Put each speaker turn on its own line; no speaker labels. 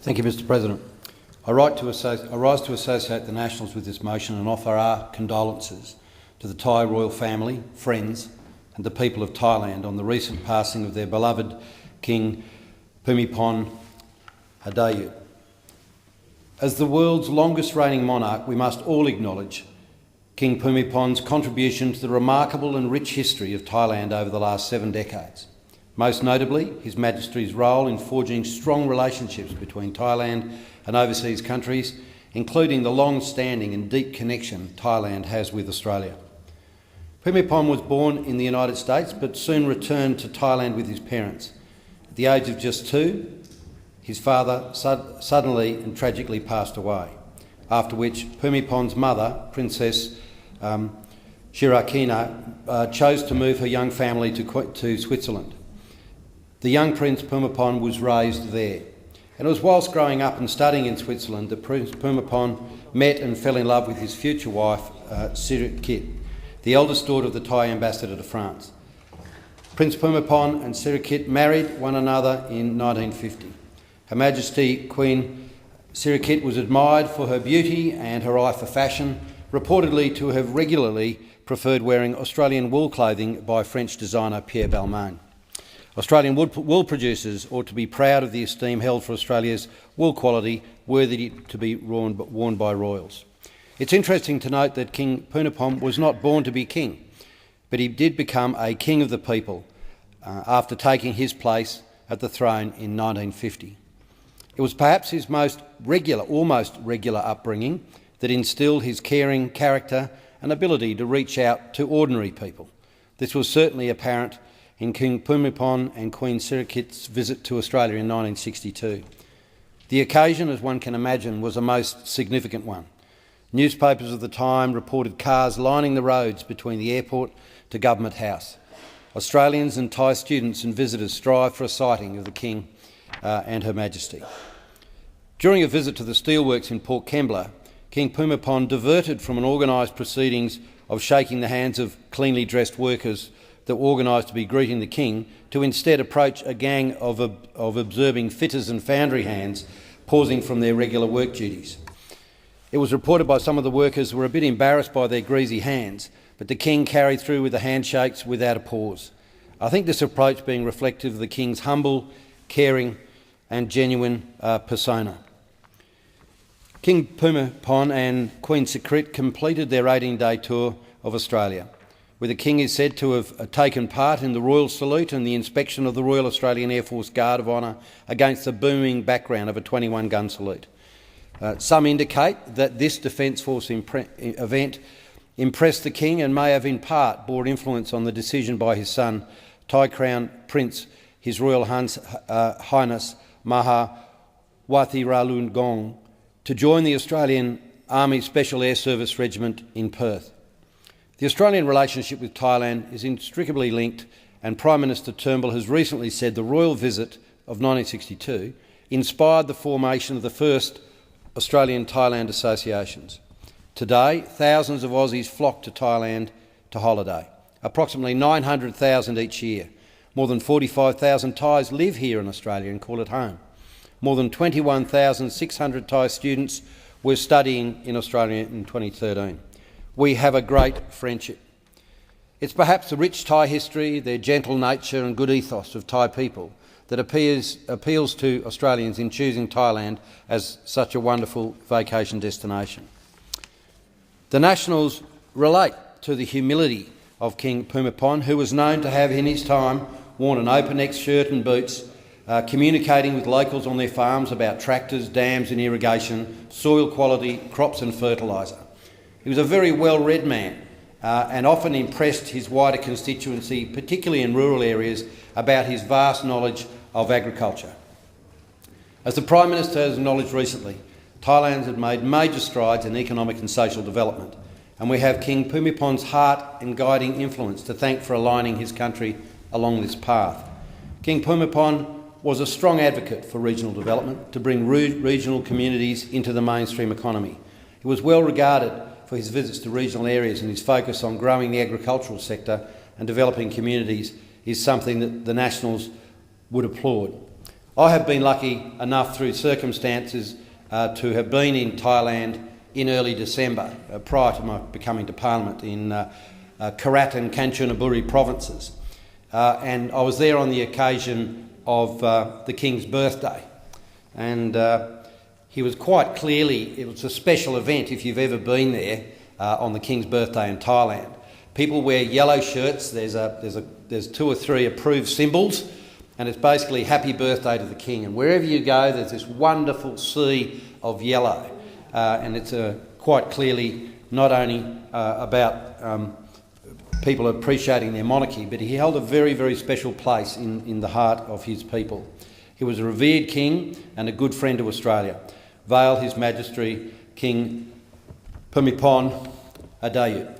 Thank you, Mr President. I rise to associate the Nationals with this motion and offer our condolences to the Thai royal family, friends and the people of Thailand on the recent passing of their beloved King Bhumibol Adulyadej. As the world's longest reigning monarch, we must all acknowledge King Bhumibol's contribution to the remarkable and rich history of Thailand over the last 7 decades. Most notably, His Majesty's role in forging strong relationships between Thailand and overseas countries, including the long-standing and deep connection Thailand has with Australia. Bhumibol was born in the United States but soon returned to Thailand with his parents. At the age of just 2, his father suddenly and tragically passed away, after which Bhumibol's mother, Princess Shirakina, chose to move her young family to Switzerland. The young Prince Bhumibol was raised there, and it was whilst growing up and studying in Switzerland that Prince Bhumibol met and fell in love with his future wife, Sirikit, the eldest daughter of the Thai ambassador to France. Prince Bhumibol and Sirikit married one another in 1950. Her Majesty Queen Sirikit was admired for her beauty and her eye for fashion, reportedly to have regularly preferred wearing Australian wool clothing by French designer Pierre Balmain. Australian wool producers ought to be proud of the esteem held for Australia's wool quality, worthy to be worn by royals. It's interesting to note that King Bhumibol was not born to be king, but he did become a king of the people after taking his place at the throne in 1950. It was perhaps his almost regular upbringing that instilled his caring character and ability to reach out to ordinary people. This was certainly apparent in King Bhumibol and Queen Sirikit's visit to Australia in 1962. The occasion, as one can imagine, was a most significant one. Newspapers of the time reported cars lining the roads between the airport to Government House. Australians and Thai students and visitors strived for a sighting of the King and Her Majesty. During a visit to the steelworks in Port Kembla, King Bhumibol diverted from an organised proceedings of shaking the hands of cleanly dressed workers that were organised to be greeting the King, to instead approach a gang of observing fitters and foundry hands pausing from their regular work duties. It was reported by some of the workers were a bit embarrassed by their greasy hands, but the King carried through with the handshakes without a pause. I think this approach being reflective of the King's humble, caring and genuine persona. King Bhumibol and Queen Sirikit completed their 18-day tour of Australia, where the King is said to have taken part in the Royal Salute and the inspection of the Royal Australian Air Force Guard of Honour against the booming background of a 21-gun salute. Some indicate that this Defence Force event impressed the King and may have in part bore influence on the decision by his son, Thai Crown Prince, His Royal Highness Maha Wathiralongkorn, to join the Australian Army Special Air Service Regiment in Perth. The Australian relationship with Thailand is inextricably linked, and Prime Minister Turnbull has recently said the royal visit of 1962 inspired the formation of the first Australian-Thailand associations. Today, thousands of Aussies flock to Thailand to holiday, approximately 900,000 each year. More than 45,000 Thais live here in Australia and call it home. More than 21,600 Thai students were studying in Australia in 2013. We have a great friendship. It's perhaps the rich Thai history, their gentle nature and good ethos of Thai people that appeals to Australians in choosing Thailand as such a wonderful vacation destination. The Nationals relate to the humility of King Bhumibol, who was known to have in his time worn an open-neck shirt and boots, communicating with locals on their farms about tractors, dams and irrigation, soil quality, crops and fertiliser. He was a very well-read man and often impressed his wider constituency, particularly in rural areas, about his vast knowledge of agriculture. As the Prime Minister has acknowledged recently, Thailand has made major strides in economic and social development, and we have King Bhumibol's heart and guiding influence to thank for aligning his country along this path. King Bhumibol was a strong advocate for regional development to bring regional communities into the mainstream economy. He was well regarded for his visits to regional areas, and his focus on growing the agricultural sector and developing communities is something that the Nationals would applaud. I have been lucky enough through circumstances to have been in Thailand in early December, prior to my becoming to Parliament, in Karat and Kanchanaburi provinces. And I was there on the occasion of the King's birthday. And he was quite clearly, it was a special event if you've ever been there on the King's birthday in Thailand. People wear yellow shirts, there's 2 or 3 approved symbols, and it's basically happy birthday to the King. And wherever you go, there's this wonderful sea of yellow. And it's quite clearly not only about people appreciating their monarchy, but he held a very, very special place in the heart of his people. He was a revered king and a good friend to Australia. Veil His Majesty King Bhumibol Adulyadej.